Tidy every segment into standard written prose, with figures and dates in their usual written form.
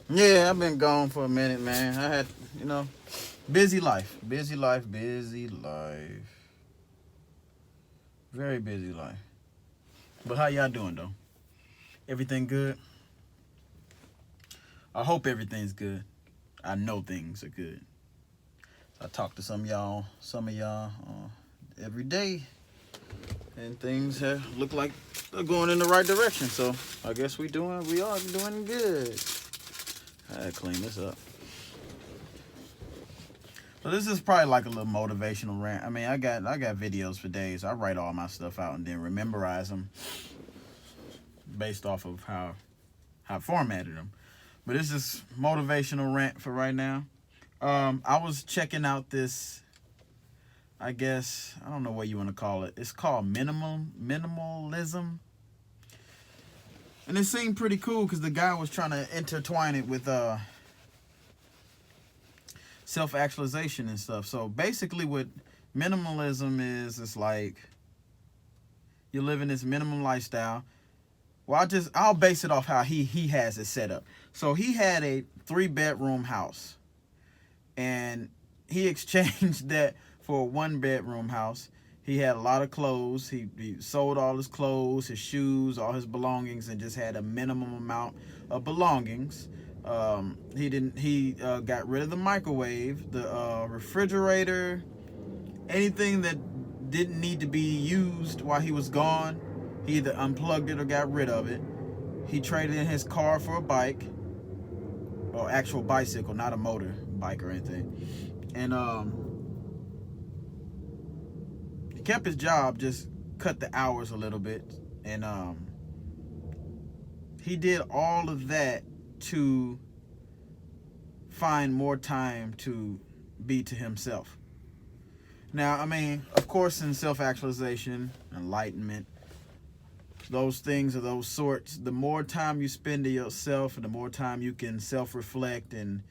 Yeah, I've been gone for a minute, man. I had, busy life, busy life, very busy life. But how y'all doing though? Everything good? I hope everything's good. I know things are good. I talk to some of y'all every day, and things have look like they're going in the right direction. So I guess we are doing good. I gotta clean this up. So this is probably like a little motivational rant. I mean, I got videos for days. I write all my stuff out and then memorize them based off of how I formatted them. But this is motivational rant for right now. I was checking out this. I guess I don't know what you want to call it. It's called minimalism, and it seemed pretty cool because the guy was trying to intertwine it with self-actualization and stuff. So basically, what minimalism is, it's like you're living this minimum lifestyle. Well, I'll base it off how he has it set up. So he had a 3-bedroom house, and he exchanged that for a 1-bedroom house. He had a lot of clothes. He sold all his clothes, his shoes, all his belongings, and just had a minimum amount of belongings. He got rid of the microwave, the refrigerator, anything that didn't need to be used while he was gone. He either unplugged it or got rid of it. He traded in his car for a bike, or actual bicycle, not a motor bike or anything. And he kept his job, just cut the hours a little bit. And he did all of that to find more time to be to himself. Now, I mean, of course, in self-actualization, enlightenment, those things of those sorts, the more time you spend to yourself and the more time you can self-reflect and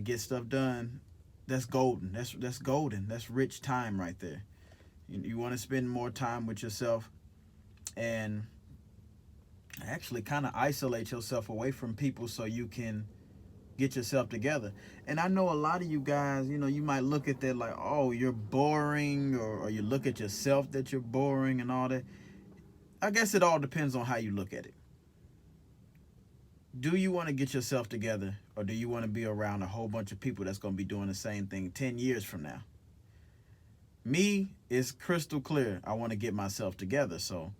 get stuff done, that's golden. That's golden. That's rich time right there. You want to spend more time with yourself and actually kind of isolate yourself away from people so you can get yourself together. And I know a lot of you guys, you might look at that like, oh, you're boring, or you look at yourself that you're boring and all that. I guess it all depends on how you look at it. Do you want to get yourself together, or do you want to be around a whole bunch of people that's going to be doing the same thing 10 years from now? Me, it's crystal clear. I want to get myself together. So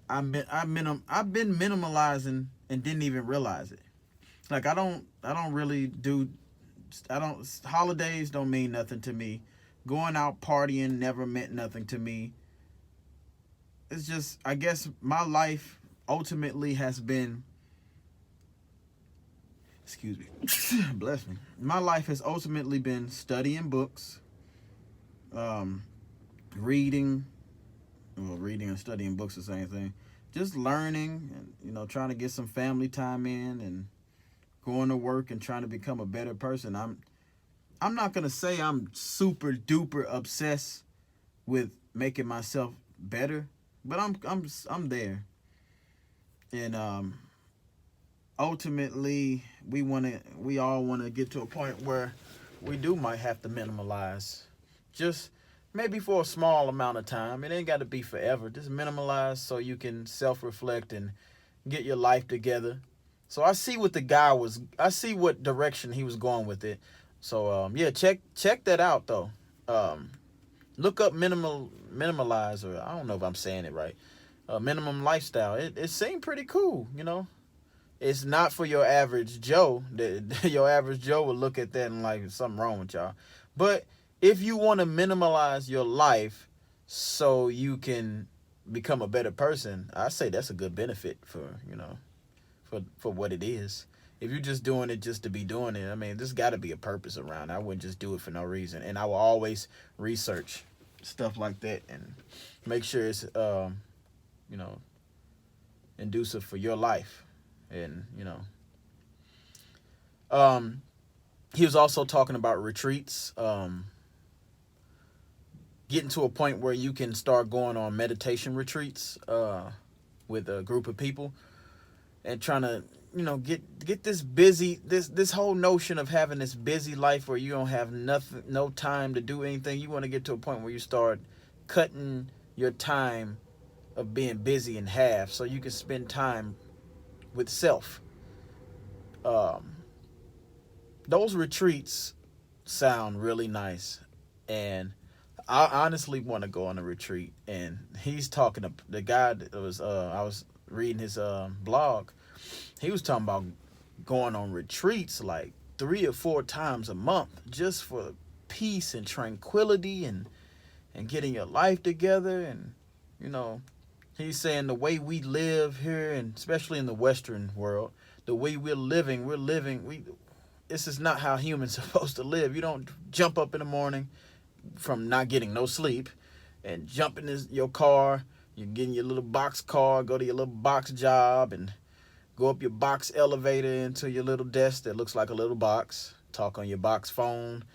I've been minimalizing and didn't even realize it. Like I don't really do. Holidays don't mean nothing to me. Going out partying never meant nothing to me. It's just, I guess my life ultimately has been, excuse me, bless me. My life has ultimately been studying books, reading. Well, reading and studying books are the same thing. Just learning and trying to get some family time in, and going to work and trying to become a better person. I'm not gonna say I'm super duper obsessed with making myself better, but I'm there. And ultimately we all wanna get to a point where we might have to minimalize. Just maybe for a small amount of time. It ain't gotta be forever. Just minimalize so you can self-reflect and get your life together. So I see what direction he was going with it. So yeah, check that out though. Look up minimalize, or I don't know if I'm saying it right. Minimum lifestyle. It seemed pretty cool. It's not for your average Joe. Your average Joe will look at that and like something wrong with y'all. But if you want to minimalize your life so you can become a better person, I say that's a good benefit for what it is. If you're just doing it just to be doing it, I mean, there's got to be a purpose around it. I wouldn't just do it for no reason. And I will always research stuff like that and make sure it's, inducive for your life. And, he was also talking about retreats, getting to a point where you can start going on meditation retreats. with a group of people and trying to, get this busy, this whole notion of having this busy life where you don't have nothing, no time to do anything. You want to get to a point where you start cutting your time of being busy in half so you can spend time with self. Those retreats sound really nice, and I honestly want to go on a retreat. And he's talking to the guy that was I was reading his blog. He was talking about going on retreats like 3 or 4 times a month just for peace and tranquility and getting your life together. And he's saying the way we live here, and especially in the Western world, the way we're living, this is not how humans are supposed to live. You don't jump up in the morning from not getting no sleep and jump in your car. You're getting your little box car, go to your little box job, and go up your box elevator into your little desk that looks like a little box. Talk on your box phone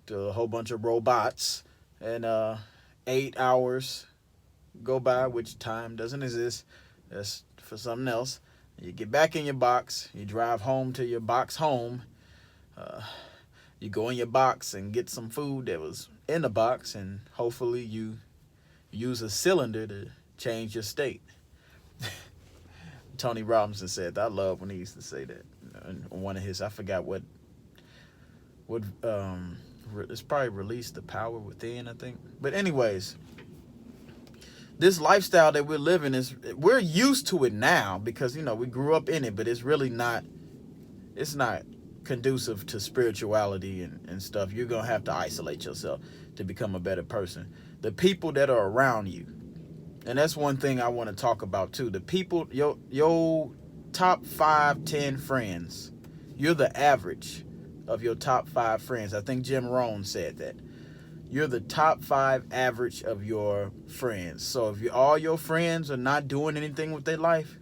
to a whole bunch of robots. And 8 hours go by, which time doesn't exist. That's for something else. You get back in your box. You drive home to your box home. You go in your box and get some food that was in the box. And hopefully you use a cylinder to change your state. Tony Robinson said that. I love when he used to say that. One of his, I forgot what it's probably Release the Power Within, I think. But anyways, this lifestyle that we're living we're used to it now because we grew up in it, but it's really not. It's not conducive to spirituality and stuff. You're gonna have to isolate yourself to become a better person. The people that are around you. And that's one thing I want to talk about too. The people, your top 5, 10 friends. You're the average of your top 5 friends. I think Jim Rohn said that. You're the top 5 average of your friends. So if all your friends are not doing anything with their life,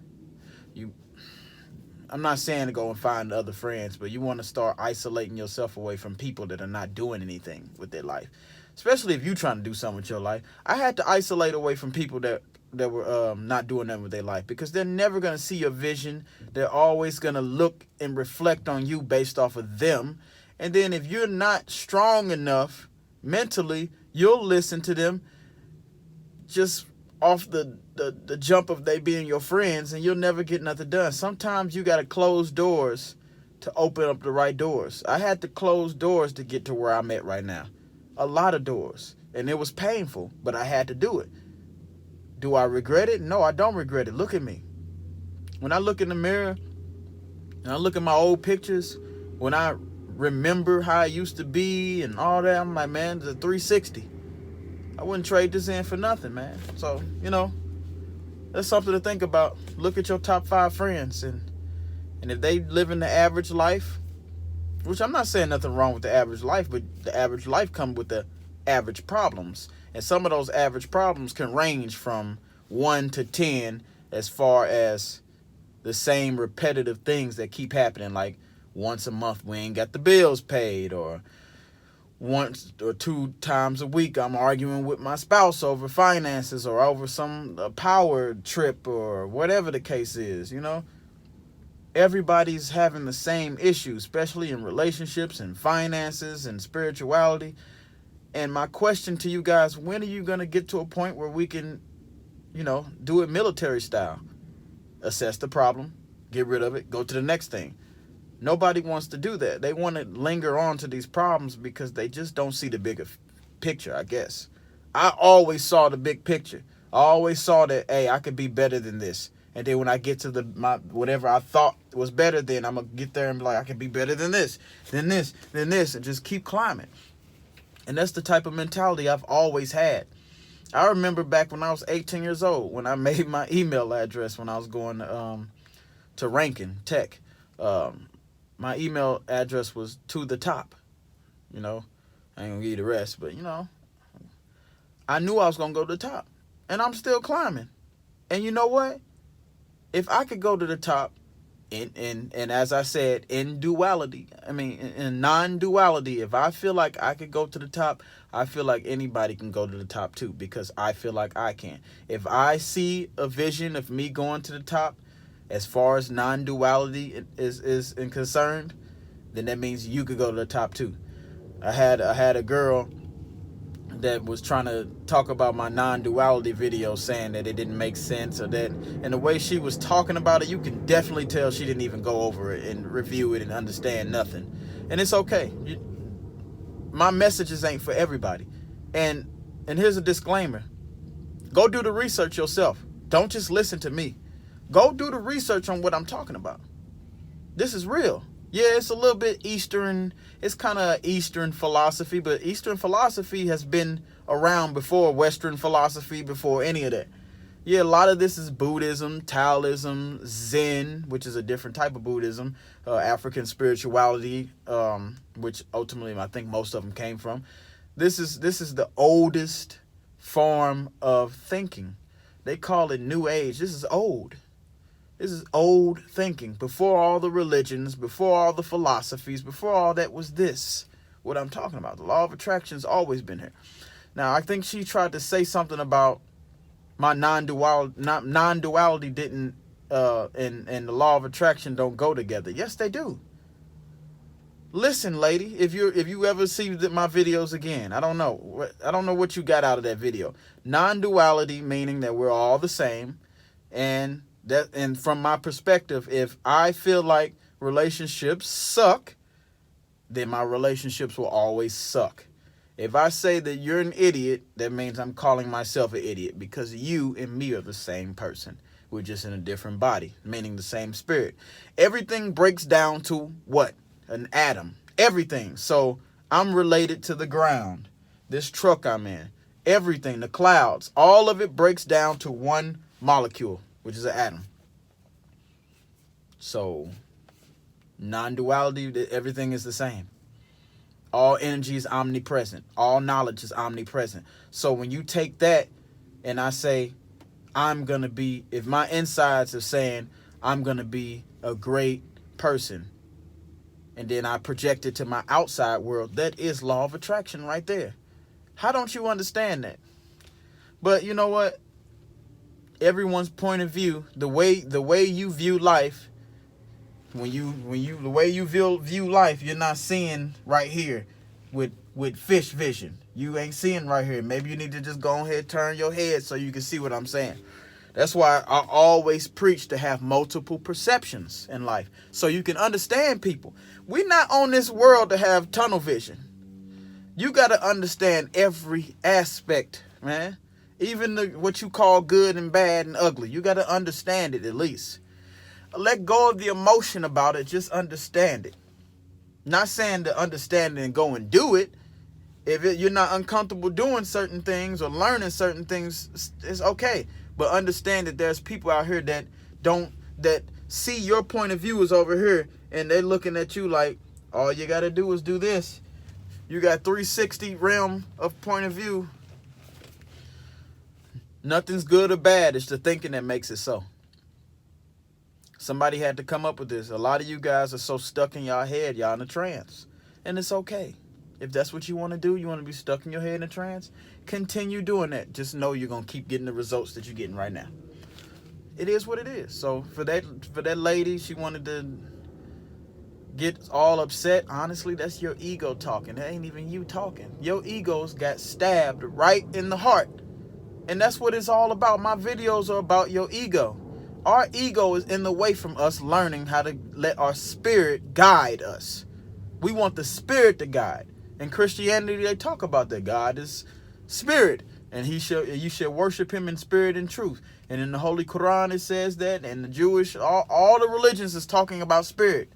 I'm not saying to go and find other friends, but you want to start isolating yourself away from people that are not doing anything with their life. Especially if you're trying to do something with your life. I had to isolate away from people that were not doing nothing with their life because they're never going to see your vision. They're always going to look and reflect on you based off of them. And then if you're not strong enough mentally, you'll listen to them just off the jump of they being your friends, and you'll never get nothing done. Sometimes you got to close doors to open up the right doors. I had to close doors to get to where I'm at right now. A lot of doors. And it was painful, but I had to do it. Do I regret it? No, I don't regret it. Look at me. When I look in the mirror and I look at my old pictures, when I remember how I used to be and all that, I'm like, man, it's a 360. I wouldn't trade this in for nothing, man. So, that's something to think about. Look at your top 5 friends, and if they live in the average life, which I'm not saying nothing wrong with the average life, but the average life comes with the average problems. And some of those average problems can range from 1 to 10 as far as the same repetitive things that keep happening. Like once a month we ain't got the bills paid, or once or 2 times a week I'm arguing with my spouse over finances or over some power trip or whatever the case is, Everybody's having the same issue, especially in relationships and finances and spirituality. And my question to you guys, when are you going to get to a point where we can, do it military style? Assess the problem, get rid of it, go to the next thing. Nobody wants to do that. They want to linger on to these problems because they just don't see the bigger picture, I guess. I always saw the big picture. I always saw that, hey, I could be better than this. And then when I get to whatever I thought was better, then I'm going to get there and be like, I can be better than this, then this, then this, and just keep climbing. And that's the type of mentality I've always had. I remember back when I was 18 years old, when I made my email address when I was going to Rankin Tech. My email address was to the top. I ain't going to give you the rest, but, I knew I was going to go to the top. And I'm still climbing. And you know what? If I could go to the top, and as I said, in non-duality, if I feel like I could go to the top, I feel like anybody can go to the top too, because I feel like I can. If I see a vision of me going to the top, as far as non-duality is concerned, then that means you could go to the top too. I had a girl that was trying to talk about my non-duality video, saying that it didn't make sense, or that, and the way she was talking about it, you can definitely tell she didn't even go over it and review it and understand nothing. And it's okay. My messages ain't for everybody. And here's a disclaimer. Go do the research yourself. Don't just listen to me. Go do the research on what I'm talking about. This is real. Yeah, it's a little bit Eastern. It's kind of Eastern philosophy, but Eastern philosophy has been around before Western philosophy, before any of that. Yeah, a lot of this is Buddhism, Taoism, Zen, which is a different type of Buddhism, African spirituality, which ultimately I think most of them came from. This is the oldest form of thinking. They call it New Age. This is old. This is old thinking. Before all the religions, before all the philosophies, before all that was this, what I'm talking about. The law of attraction has always been here. Now, I think she tried to say something about my non-duality didn't, and the law of attraction don't go together. Yes, they do. Listen, lady, if you ever see my videos again, I don't know what you got out of that video. Non-duality, meaning that we're all the same, and from my perspective, if I feel like relationships suck, then my relationships will always suck. If I say that you're an idiot, that means I'm calling myself an idiot, because you and me are the same person. We're just in a different body, meaning the same spirit. Everything breaks down to what? An atom. Everything. So I'm related to the ground. This truck I'm in. Everything, the clouds, all of it breaks down to one molecule, which is an atom. So non-duality, everything is the same. All energy is omnipresent. All knowledge is omnipresent. So when you take that and I say, I'm going to be, if my insides are saying I'm going to be a great person, and then I project it to my outside world, that is law of attraction right there. How don't you understand that? But you know what? Everyone's point of view, the way you view life, the way you view life, you're not seeing right here with fish vision. You ain't seeing right here. Maybe you need to just go ahead, turn your head so you can see what I'm saying. That's why I always preach to have multiple perceptions in life, so you can understand people. We're not on this world to have tunnel vision. You got to understand every aspect, man. Even what you call good and bad and ugly. You got to understand it at least. Let go of the emotion about it. Just understand it. Not saying to understand it and go and do it. If you're not uncomfortable doing certain things or learning certain things, it's okay. But understand that there's people out here that see your point of view is over here, and they're looking at you like, all you got to do is do this. You got 360 realm of point of view. Nothing's good or bad. It's the thinking that makes it so. Somebody had to come up with this. A lot of you guys are so stuck in your head, y'all in a trance. And it's okay. If that's what you want to do, you want to be stuck in your head in a trance, continue doing that. Just know you're going to keep getting the results that you're getting right now. It is what it is. So for that lady, she wanted to get all upset. Honestly, that's your ego talking. That ain't even you talking. Your egos got stabbed right in the heart. And that's what it's all about. My videos are about your ego. Our ego is in the way from us learning how to let our spirit guide us. We want the spirit to guide. In Christianity, they talk about that God is spirit, and you should worship him in spirit and truth. And in the Holy Quran, it says that, and the Jewish, all the religions is talking about spirit.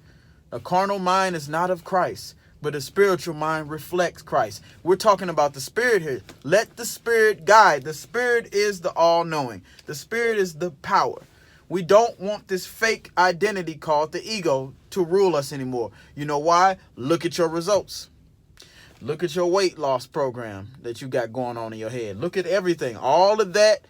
A carnal mind is not of Christ, but a spiritual mind reflects Christ. We're talking about the spirit here. Let the spirit guide. The spirit is the all-knowing. The spirit is the power. We don't want this fake identity called the ego to rule us anymore. You know why? Look at your results. Look at your weight loss program that you got going on in your head. Look at everything. All of that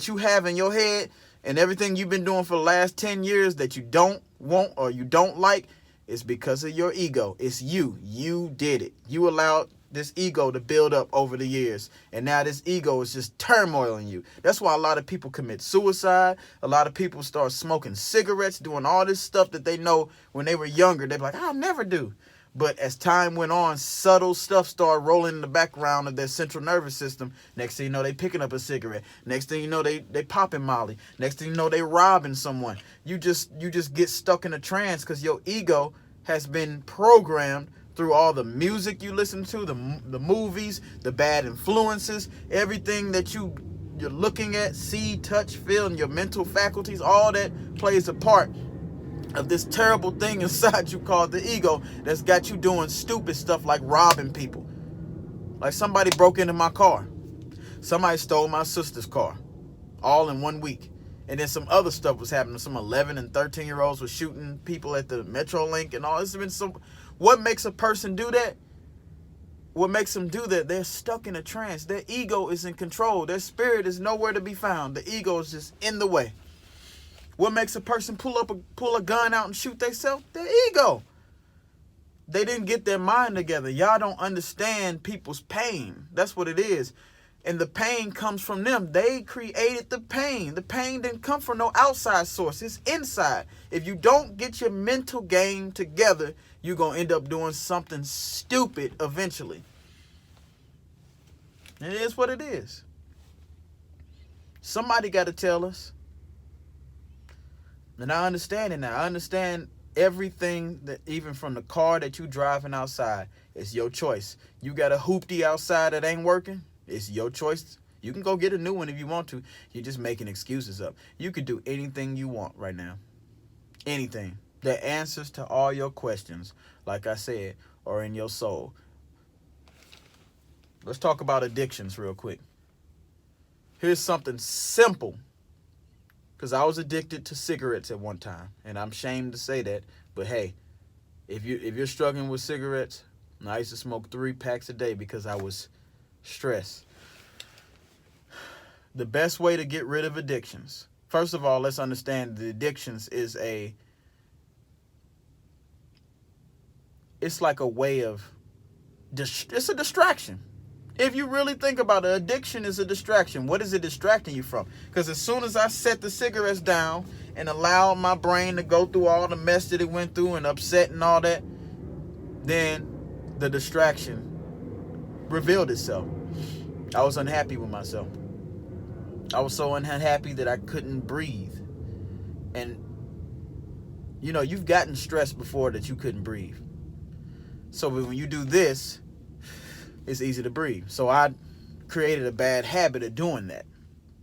you have in your head and everything you've been doing for the last 10 years that you don't want or you don't like is because of your ego. It's you. You did it. You allowed this ego to build up over the years. And now this ego is just turmoiling you. That's why a lot of people commit suicide. A lot of people start smoking cigarettes, doing all this stuff that they know when they were younger. They're like, I'll never do. But as time went on, subtle stuff started rolling in the background of their central nervous system. Next thing you know, they picking up a cigarette. Next thing you know, they popping Molly. Next thing you know, they robbing someone. You just get stuck in a trance because your ego has been programmed through all the music you listen to, the movies, the bad influences, everything that you're looking at, see, touch, feel, and your mental faculties. All that plays a part of this terrible thing inside you called the ego that's got you doing stupid stuff like robbing people. Like somebody broke into my car. Somebody stole my sister's car all in 1 week. And then some other stuff was happening. Some 11 and 13-year-olds were shooting people at the Metrolink and all. It's been so. What makes a person do that? What makes them do that? They're stuck in a trance. Their ego is in control. Their spirit is nowhere to be found. The ego is just in the way. What makes a person pull a gun out and shoot themselves? Their ego. They didn't get their mind together. Y'all don't understand people's pain. That's what it is. And the pain comes from them. They created the pain. The pain didn't come from no outside source. It's inside. If you don't get your mental game together, you're going to end up doing something stupid eventually. It is what it is. Somebody got to tell us. And I understand it now. I understand everything, that even from the car that you driving outside. It's your choice. You got a hoopty outside that ain't working. It's your choice. You can go get a new one if you want to. You're just making excuses up. You could do anything you want right now. Anything. The answers to all your questions, like I said, are in your soul. Let's talk about addictions real quick. Here's something simple. Because I was addicted to cigarettes at one time. And I'm ashamed to say that. But hey, if you're struggling with cigarettes, I used to smoke 3 packs a day because I was stressed. The best way to get rid of addictions. First of all, let's understand the addictions is it's like a way of, it's a distraction. If you really think about it, addiction is a distraction. What is it distracting you from? Because as soon as I set the cigarettes down and allowed my brain to go through all the mess that it went through and upset and all that, then the distraction revealed itself. I was unhappy with myself. I was so unhappy that I couldn't breathe. And, you know, you've gotten stressed before that you couldn't breathe. So when you do this, it's easy to breathe. So I created a bad habit of doing that.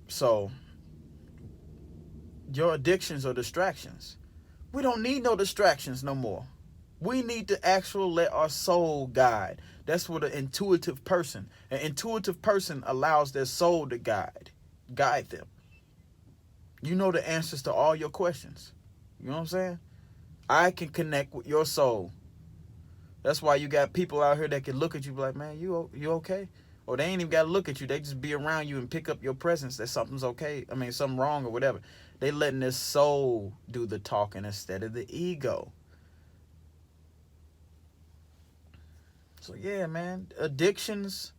So your addictions are distractions. We don't need no distractions no more. We need to actually let our soul guide. That's what an intuitive person allows their soul to guide them. You know the answers to all your questions. You know what I'm saying? I can connect with your soul. That's why you got people out here that can look at you like, man, you okay? Or they ain't even got to look at you. They just be around you and pick up your presence that something's okay. I mean, something wrong or whatever. They letting their soul do the talking instead of the ego. So yeah, man, addictions.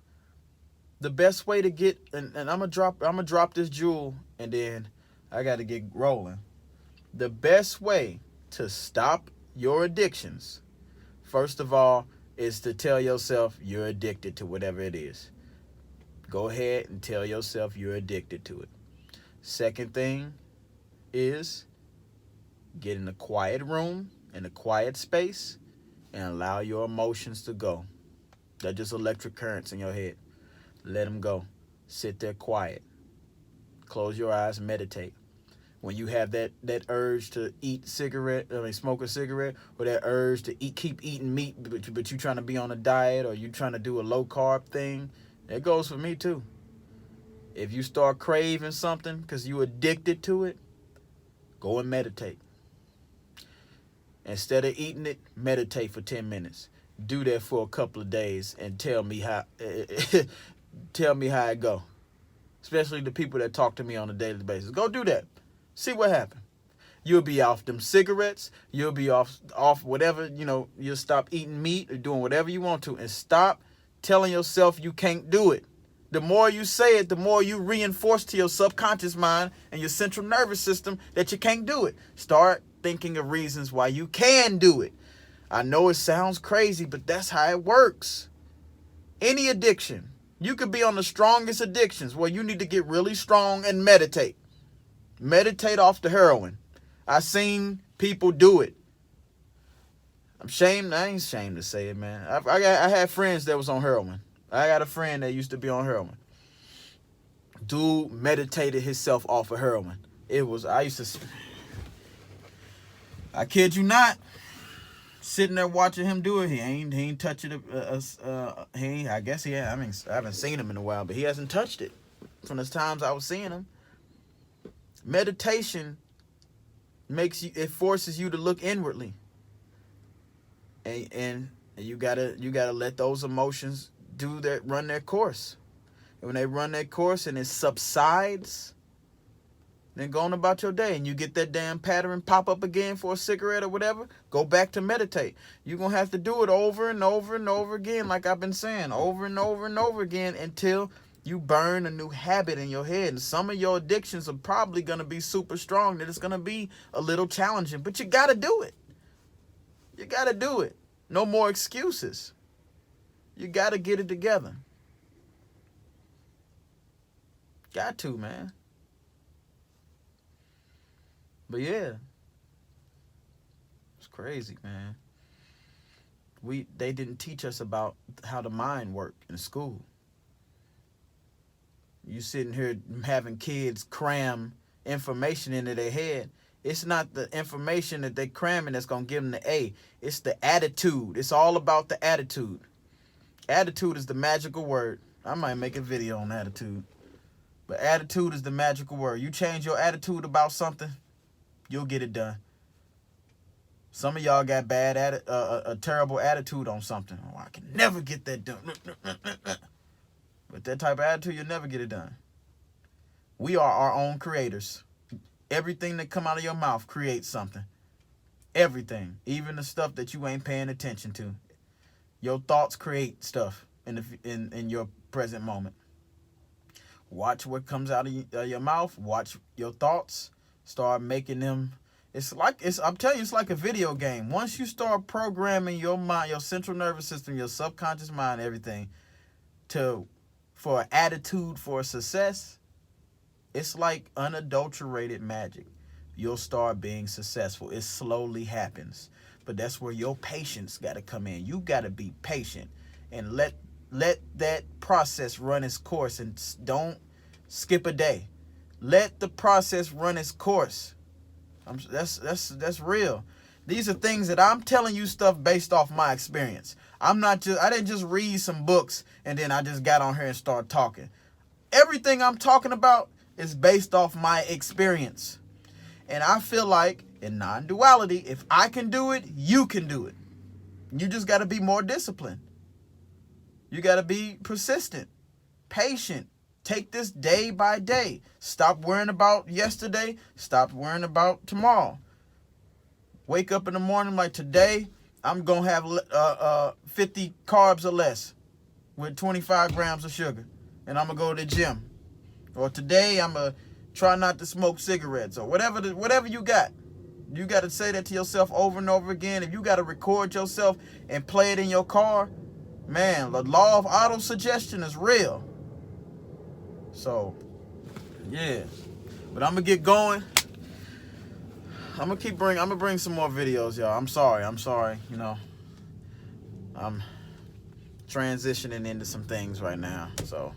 The best way to get, and I'm gonna drop this jewel, and then I got to get rolling. The best way to stop your addictions, first of all, is to tell yourself you're addicted to whatever it is. Go ahead and tell yourself you're addicted to it. Second thing is get in a quiet room, in a quiet space, and allow your emotions to go. They're just electric currents in your head. Let them go. Sit there quiet. Close your eyes, meditate. When you have that urge to smoke a cigarette, or that urge to keep eating meat, but you trying to be on a diet, or you trying to do a low carb thing, that goes for me too. If you start craving something because you addicted to it, go and meditate. Instead of eating it, meditate for 10 minutes. Do that for a couple of days and tell me how it go. Especially the people that talk to me on a daily basis. Go do that. See what happens. You'll be off them cigarettes. You'll be off whatever, you'll stop eating meat or doing whatever you want to, and stop telling yourself you can't do it. The more you say it, the more you reinforce to your subconscious mind and your central nervous system that you can't do it. Start thinking of reasons why you can do it. I know it sounds crazy, but that's how it works. Any addiction, you could be on the strongest addictions where you need to get really strong and meditate. Meditate off the heroin. I've seen people do it. I ain't ashamed to say it, man. I had friends that was on heroin. I got a friend that used to be on heroin. Dude meditated himself off of heroin. I kid you not, sitting there watching him do it. He ain't touching it. I haven't seen him in a while, but he hasn't touched it from the times I was seeing him. Meditation forces you to look inwardly. And you gotta let those emotions run their course. And when they run their course and it subsides, then go on about your day, and you get that damn pattern pop up again for a cigarette or whatever, go back to meditate. You're gonna have to do it over and over and over again, like I've been saying, over and over and over again, until you burn a new habit in your head. And some of your addictions are probably gonna be super strong, that it's gonna be a little challenging, but you gotta do it. You gotta do it. No more excuses. You gotta get it together. Got to, man. But yeah, it's crazy, man. They didn't teach us about how the mind worked in school. You sitting here having kids cram information into their head. It's not the information that they cramming that's going to give them the A. It's the attitude. It's all about the attitude. Attitude is the magical word. I might make a video on attitude. But attitude is the magical word. You change your attitude about something, you'll get it done. Some of y'all got a terrible attitude on something. Oh, I can never get that done. With that type of attitude, you'll never get it done. We are our own creators. Everything that come out of your mouth creates something. Everything. Even the stuff that you ain't paying attention to. Your thoughts create stuff in your present moment. Watch what comes out of your mouth. Watch your thoughts. Start making them. I'm telling you, it's like a video game. Once you start programming your mind, your central nervous system, your subconscious mind, everything, for an attitude for success, it's like unadulterated magic. You'll start being successful. It slowly happens. But that's where your patience got to come in. You got to be patient and let that process run its course, and don't skip a day. Let the process run its course. That's real. These are things that I'm telling you stuff based off my experience. I didn't just read some books and then I just got on here and start talking. Everything I'm talking about is based off my experience. And I feel like in non-duality, if I can do it, you can do it. You just got to be more disciplined. You got to be persistent, patient. Take this day by day. Stop worrying about yesterday. Stop worrying about tomorrow. Wake up in the morning like, today, I'm going to have 50 carbs or less with 25 grams of sugar. And I'm going to go to the gym. Or today, I'm going to try not to smoke cigarettes, or whatever you got. You got to say that to yourself over and over again. If you got to record yourself and play it in your car, man, the law of auto-suggestion is real. So, yeah. But I'm going to get going. I'm going to bring some more videos, y'all. I'm sorry. You know, I'm transitioning into some things right now. So.